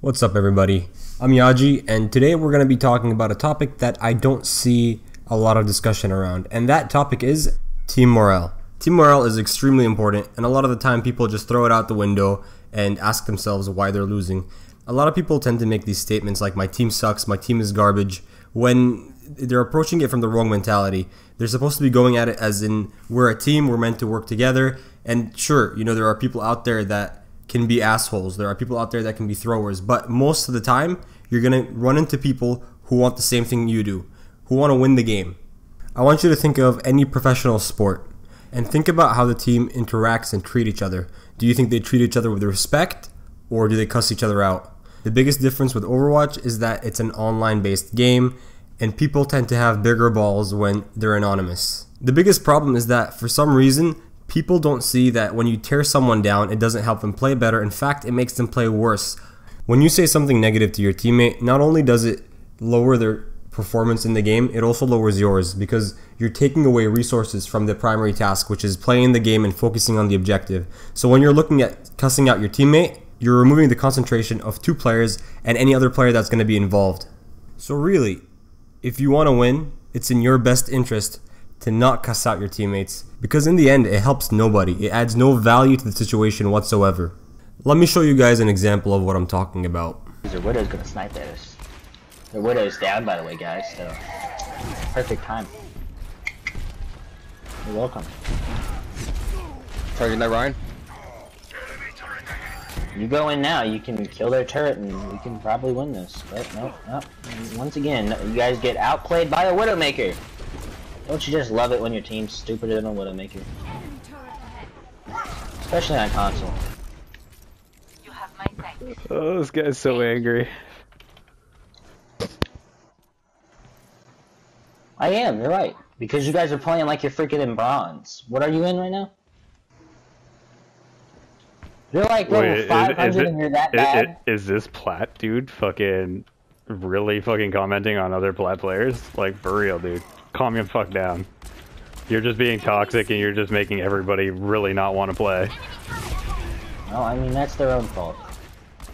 What's up, everybody? I'm Yajji, and today we're going to be talking about a topic that I don't see a lot of discussion around, and that topic is team morale. Team morale is extremely important, and a lot of the time people just throw it out the window and ask themselves why they're losing. A lot of people tend to make these statements like, my team sucks, my team is garbage, when they're approaching it from the wrong mentality. They're supposed to be going at it as in, we're a team, we're meant to work together, and sure, there are people out there that can be assholes. There are people out there that can be throwers, but most of the time you're gonna run into people who want the same thing you do, who want to win the game. I want you to think of any professional sport and think about how the team interacts and treat each other. Do you think they treat each other with respect, or do they cuss each other out? The biggest difference with Overwatch is that it's an online based game and people tend to have bigger balls when they're anonymous. The biggest problem is that for some reason people don't see that when you tear someone down, it doesn't help them play better. In fact, it makes them play worse. When you say something negative to your teammate, not only does it lower their performance in the game, it also lowers yours, because you're taking away resources from the primary task, which is playing the game and focusing on the objective. So when you're looking at cussing out your teammate, you're removing the concentration of two players and any other player that's going to be involved. So really, if you want to win, it's in your best interest to not cuss out your teammates, because in the end it helps nobody. It adds no value to the situation whatsoever. Let me show you guys an example of what I'm talking about. Their Widow's gonna snipe at us. Their Widow's down, by the way, guys, so perfect time. You're welcome. Targeting that Ryan? You go in now, you can kill their turret and we can probably win this. But no. Once again, you guys get outplayed by a Widowmaker. Don't you just love it when your team's stupider than a Widowmaker? Especially on console. You have my thanks. Oh, this guy's so angry. I am, you're right. Because you guys are playing like you're freaking in bronze. What are you in right now? You're like level 500 and you're that bad? Is this plat dude really commenting on other plat players? Like, for real, dude. Calm your fuck down. You're just being toxic and you're just making everybody really not want to play. No, I mean, that's their own fault.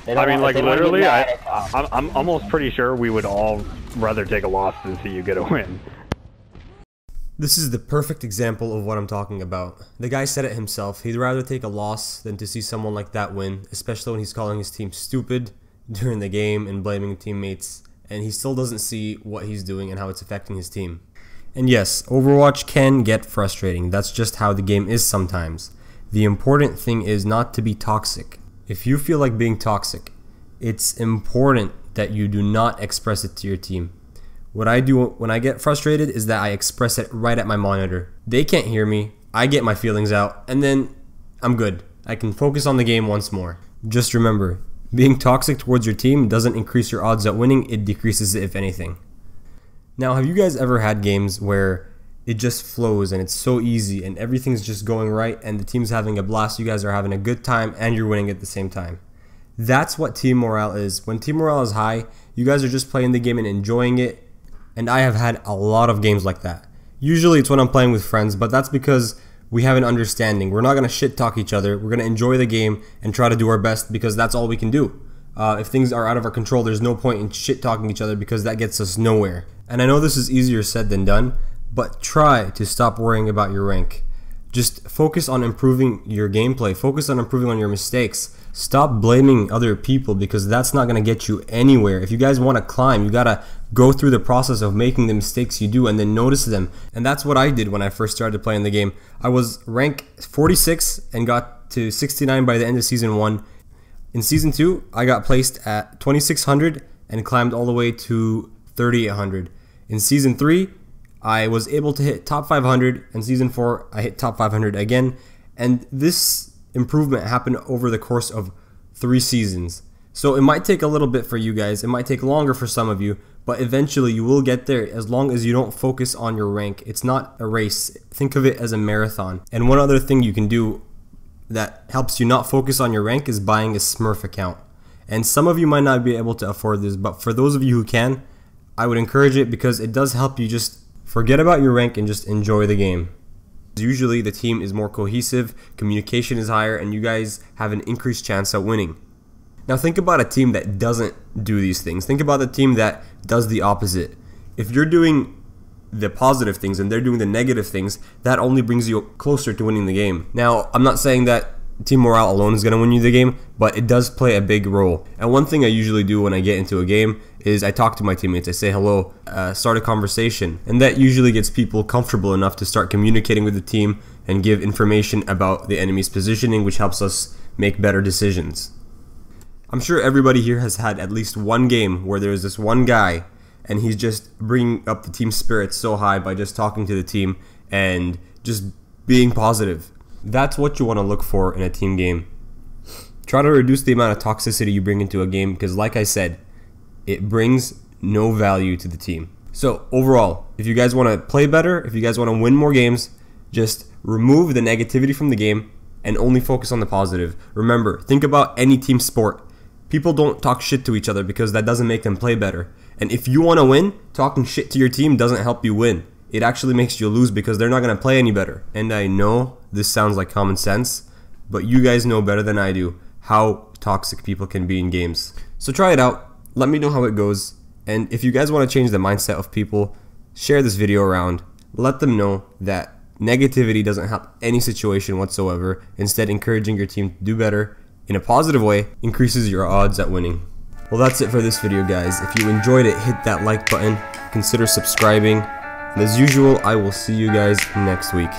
I mean, like, literally, I'm almost pretty sure we would all rather take a loss than see you get a win. This is the perfect example of what I'm talking about. The guy said it himself. He'd rather take a loss than to see someone like that win, especially when he's calling his team stupid during the game and blaming teammates, and he still doesn't see what he's doing and how it's affecting his team. And yes, Overwatch can get frustrating. That's just how the game is sometimes. The important thing is not to be toxic. If you feel like being toxic, it's important that you do not express it to your team. What I do when I get frustrated is that I express it right at my monitor. They can't hear me, I get my feelings out, and then I'm good. I can focus on the game once more. Just remember, being toxic towards your team doesn't increase your odds at winning, it decreases it if anything. Now, have you guys ever had games where it just flows and it's so easy and everything's just going right and the team's having a blast, you guys are having a good time and you're winning at the same time? That's what team morale is. When team morale is high, you guys are just playing the game and enjoying it, and I have had a lot of games like that. Usually it's when I'm playing with friends, but that's because we have an understanding. We're not going to shit talk each other. We're going to enjoy the game and try to do our best because that's all we can do. If things are out of our control, there's no point in shit talking each other because that gets us nowhere. And I know this is easier said than done, but try to stop worrying about your rank. Just focus on improving your gameplay. Focus on improving on your mistakes. Stop blaming other people because that's not going to get you anywhere. If you guys want to climb, you got to go through the process of making the mistakes you do and then notice them. And that's what I did when I first started playing the game. I was rank 46 and got to 69 by the end of Season 1. In Season 2, I got placed at 2600 and climbed all the way to 3800. In Season 3, I was able to hit top 500, and Season 4, I hit top 500 again, and this improvement happened over the course of 3 seasons. So it might take a little bit for you guys, it might take longer for some of you, but eventually you will get there as long as you don't focus on your rank. It's not a race. Think of it as a marathon. And one other thing you can do that helps you not focus on your rank is buying a Smurf account. And some of you might not be able to afford this, but for those of you who can, I would encourage it because it does help you just forget about your rank and just enjoy the game. Usually the team is more cohesive, communication is higher, and you guys have an increased chance at winning. Now think about a team that doesn't do these things. Think about the team that does the opposite. If you're doing the positive things and they're doing the negative things, that only brings you closer to winning the game. Now, I'm not saying that team morale alone is going to win you the game, but it does play a big role. And one thing I usually do when I get into a game is I talk to my teammates. I say hello, start a conversation, and that usually gets people comfortable enough to start communicating with the team and give information about the enemy's positioning, which helps us make better decisions. I'm sure everybody here has had at least one game where there's this one guy and he's just bringing up the team spirit so high by just talking to the team and just being positive. That's what you want to look for in a team game. Try to reduce the amount of toxicity you bring into a game because, like I said, it brings no value to the team. So overall, if you guys want to play better, if you guys want to win more games, just remove the negativity from the game and only focus on the positive. Remember, think about any team sport. People don't talk shit to each other because that doesn't make them play better. And if you want to win, talking shit to your team doesn't help you win. It actually makes you lose because they're not going to play any better. And I know this sounds like common sense, but you guys know better than I do how toxic people can be in games. So try it out. Let me know how it goes. And if you guys want to change the mindset of people, share this video around. Let them know that negativity doesn't help any situation whatsoever. Instead, encouraging your team to do better in a positive way increases your odds at winning. Well, that's it for this video, guys. If you enjoyed it, hit that like button, consider subscribing, and as usual, I will see you guys next week.